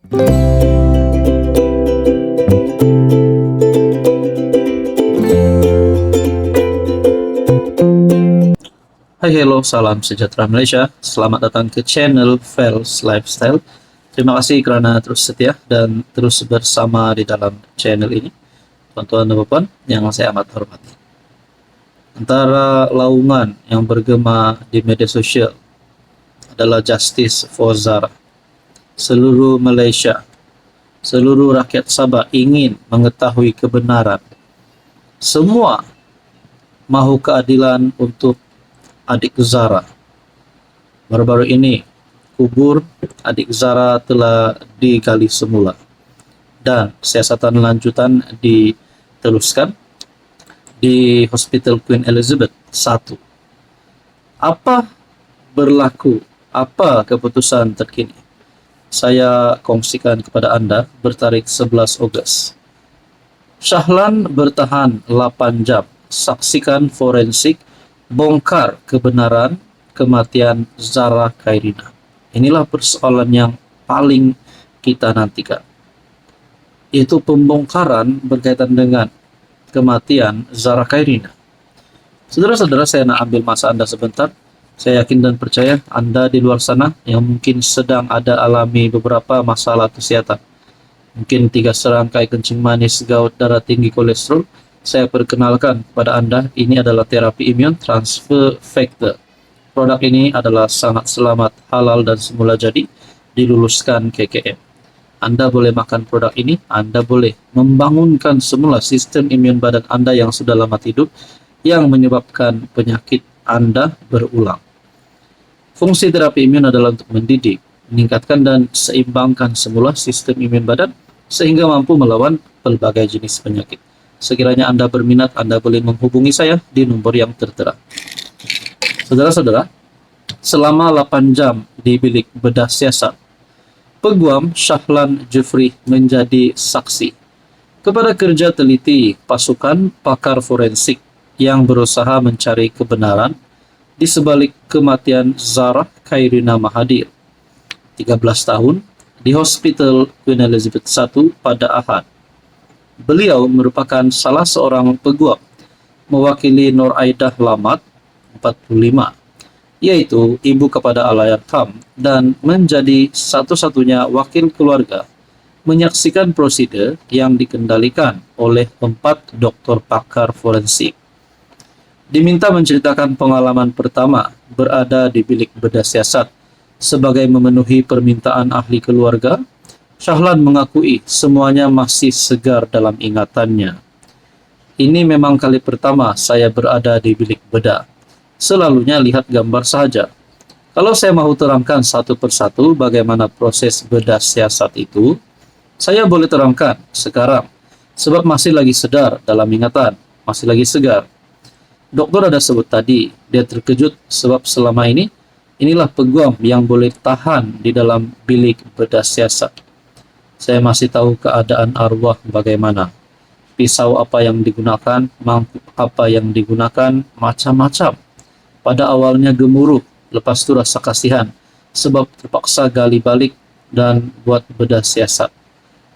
Hai, hello, salam sejahtera Malaysia. Selamat datang ke channel Fels Lifestyle. Terima kasih kerana terus setia dan terus bersama di dalam channel ini. Tuan-tuan dan puan yang saya amat hormati. Antara laungan yang bergema di media sosial adalah Justice for Zara. Seluruh Malaysia, seluruh rakyat Sabah ingin mengetahui kebenaran. Semua mahu keadilan untuk adik Zara. Baru-baru ini, kubur adik Zara telah digali semula dan siasatan lanjutan diteruskan di Hospital Queen Elizabeth I. Apa berlaku? Apa keputusan terkini? Saya kongsikan kepada anda bertarikh 11 Ogos. Shahlan bertahan 8 jam. Saksikan forensik bongkar kebenaran kematian Zara Khairina. Inilah persoalan yang paling kita nantikan, yaitu pembongkaran berkaitan dengan kematian Zara Khairina. Saudara-saudara, saya nak ambil masa anda sebentar. Saya yakin dan percaya anda di luar sana yang mungkin sedang ada alami beberapa masalah kesehatan. Mungkin 3 serangkai kencing manis, gout, darah tinggi, kolesterol. Saya perkenalkan kepada anda, ini adalah terapi imun transfer factor. Produk ini adalah sangat selamat, halal dan semula jadi diluluskan KKM. Anda boleh makan produk ini, anda boleh membangunkan semula sistem imun badan anda yang sudah lama tidur, yang menyebabkan penyakit anda berulang. Fungsi terapi imun adalah untuk mendidik, meningkatkan dan seimbangkan semula sistem imun badan sehingga mampu melawan pelbagai jenis penyakit. Sekiranya anda berminat, anda boleh menghubungi saya di nomor yang tertera. Saudara-saudara, selama 8 jam di bilik bedah siasat, Peguam Shahlan Jufri menjadi saksi kepada kerja teliti pasukan pakar forensik yang berusaha mencari kebenaran di sebalik kematian Zara Khairina Mahathir, 13 tahun, di Hospital Queen Elizabeth I pada Ahad. Beliau merupakan salah seorang peguam mewakili Nur Aidah Lamat, 45, yaitu ibu kepada Allahyarham, dan menjadi satu-satunya wakil keluarga menyaksikan prosedur yang dikendalikan oleh 4 doktor pakar forensik. Diminta menceritakan pengalaman pertama berada di bilik bedah siasat sebagai memenuhi permintaan ahli keluarga. Shahlan mengakui semuanya masih segar dalam ingatannya. Ini memang kali pertama saya berada di bilik bedah. Selalunya lihat gambar saja. Kalau saya mahu terangkan satu persatu bagaimana proses bedah siasat itu, saya boleh terangkan sekarang, sebab masih lagi sedar dalam ingatan, masih lagi segar. Doktor ada sebut tadi, dia terkejut sebab selama ini, inilah peguam yang boleh tahan di dalam bilik bedah siasat. Saya masih tahu keadaan arwah bagaimana. Pisau apa yang digunakan, mangkuk apa yang digunakan, macam-macam. Pada awalnya gemuruh, lepas itu rasa kasihan, sebab terpaksa gali balik dan buat bedah siasat.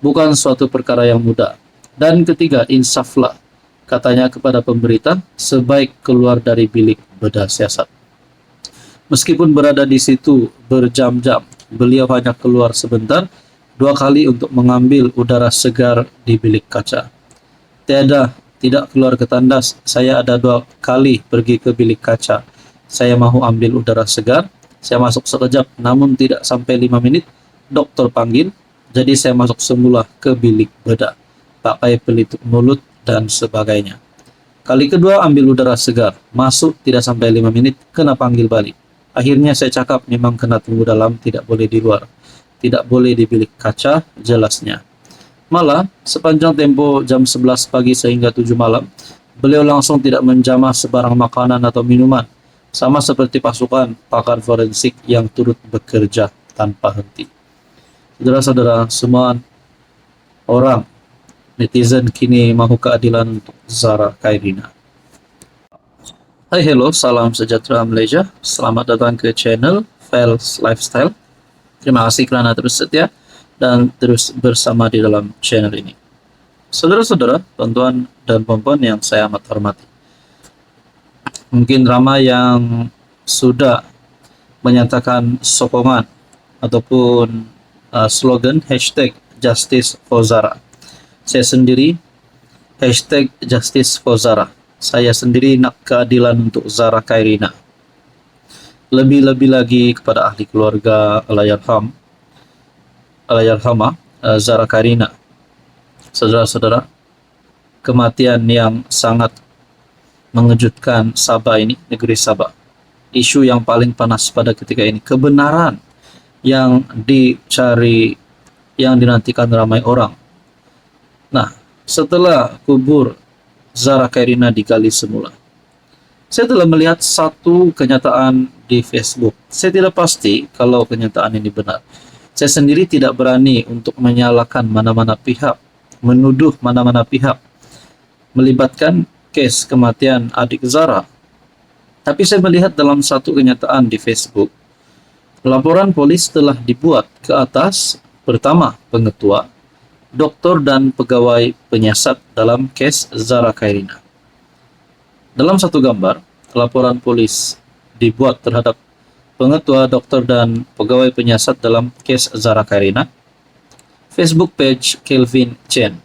Bukan suatu perkara yang mudah. Dan ketiga, insaflah, katanya kepada pemberita, sebaik keluar dari bilik bedah siasat. Meskipun berada di situ berjam-jam, beliau hanya keluar sebentar, 2 kali untuk mengambil udara segar di bilik kaca. Tidak keluar ke tandas, saya ada 2 kali pergi ke bilik kaca. Saya mahu ambil udara segar, saya masuk sekejap, namun tidak sampai 5 menit, dokter panggil, jadi saya masuk semula ke bilik bedah, pakai pelitup mulut dan sebagainya. Kali kedua ambil udara segar, masuk tidak sampai 5 menit, kena panggil balik. Akhirnya saya cakap memang kena tunggu dalam, tidak boleh di luar. Tidak boleh di bilik kaca, jelasnya. Malah, sepanjang tempo jam 11 pagi sehingga 7 malam, beliau langsung tidak menjamah sebarang makanan atau minuman, sama seperti pasukan pakar forensik yang turut bekerja tanpa henti. Saudara-saudara, semua orang, netizen kini mahu keadilan untuk Zara Khairina. Hai, hello, salam sejahtera Malaysia. Selamat datang ke channel Fels Lifestyle. Terima kasih kerana terus setia dan terus bersama di dalam channel ini. Saudara-saudara, tuan-tuan dan puan-puan yang saya amat hormati, mungkin ramai yang sudah menyatakan sokongan ataupun slogan hashtag Justice for Zara. Saya sendiri hashtag Justice for Zara. Saya sendiri nak keadilan untuk Zara Khairina. Lebih-lebih lagi kepada ahli keluarga Allahyarhamah Zara Khairina. Saudara-saudara, kematian yang sangat mengejutkan Sabah ini, negeri Sabah. Isu yang paling panas pada ketika ini, kebenaran yang dicari, yang dinantikan ramai orang. Nah, setelah kubur Zara Khairina digali semula, saya telah melihat satu kenyataan di Facebook. Saya tidak pasti kalau kenyataan ini benar. Saya sendiri tidak berani untuk menyalahkan mana-mana pihak, menuduh mana-mana pihak melibatkan kes kematian adik Zara. Tapi saya melihat dalam satu kenyataan di Facebook, laporan polis telah dibuat ke atas, pertama pengetua, doktor dan pegawai penyiasat dalam kes Zara Khairina. Dalam satu gambar, laporan polis dibuat terhadap pengetua, dokter dan pegawai penyiasat dalam kes Zara Khairina. Facebook page Kelvin Chen.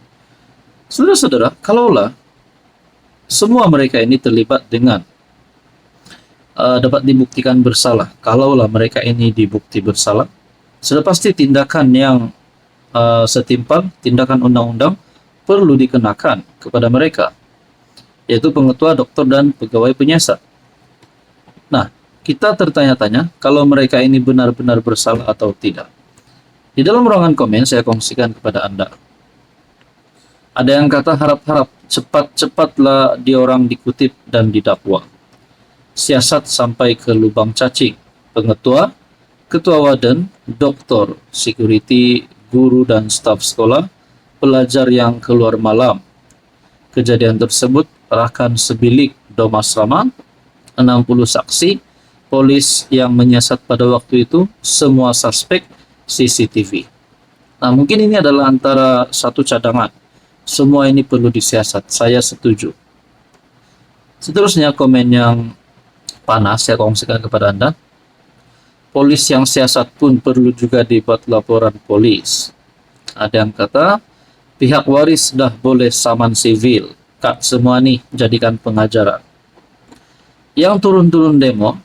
Saudara-saudara, kalaulah semua mereka ini terlibat dengan dapat dibuktikan bersalah, kalaulah mereka ini dibukti bersalah, sudah pasti tindakan yang setimpal, tindakan undang-undang perlu dikenakan kepada mereka, yaitu pengetua, dokter, dan pegawai penyiasat. Nah, kita tertanya-tanya kalau mereka ini benar-benar bersalah atau tidak. Di dalam ruangan komen saya kongsikan kepada Anda. Ada yang kata harap-harap cepat-cepatlah diorang dikutip dan didakwa. Siasat sampai ke lubang cacing. Pengetua, ketua waden, doktor, security, guru dan staf sekolah, pelajar yang keluar malam. Kejadian tersebut bahkan sebilik dom asrama, 60 saksi, polis yang menyiasat pada waktu itu, semua suspek, CCTV. Nah, mungkin ini adalah antara satu cadangan. Semua ini perlu disiasat, saya setuju. Seterusnya komen yang panas saya kongsikan kepada Anda. Polis yang siasat pun perlu juga dibuat laporan polis. Ada yang kata, pihak waris dah boleh saman sivil. Kak, semua nih jadikan pengajaran. Yang turun-turun demo,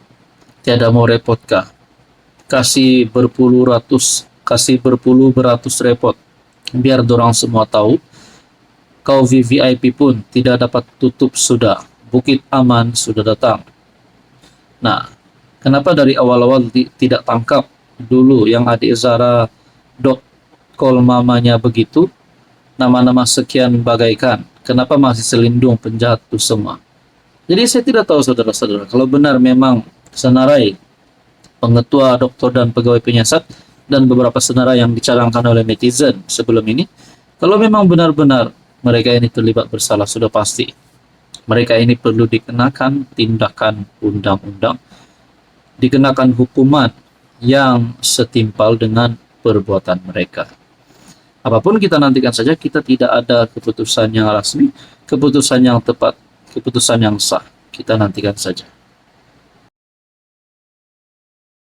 tiada mau repot kah? Kasih berpuluh beratus repot. Biar dorang semua tahu, kau VVIP pun tidak dapat tutup sudah. Bukit aman sudah datang. Nah, kenapa dari awal-awal tidak tangkap dulu yang adik Zara call mamanya begitu, nama-nama sekian bagaikan, kenapa masih selindung penjahat itu semua? Jadi saya tidak tahu saudara-saudara, kalau benar memang senarai pengetua, dokter dan pegawai penyiasat dan beberapa senarai yang dicadangkan oleh netizen sebelum ini, kalau memang benar-benar mereka ini terlibat bersalah, sudah pasti mereka ini perlu dikenakan tindakan undang-undang, dikenakan hukuman yang setimpal dengan perbuatan mereka. Apapun kita nantikan saja, kita tidak ada keputusan yang resmi, keputusan yang tepat, keputusan yang sah. Kita nantikan saja.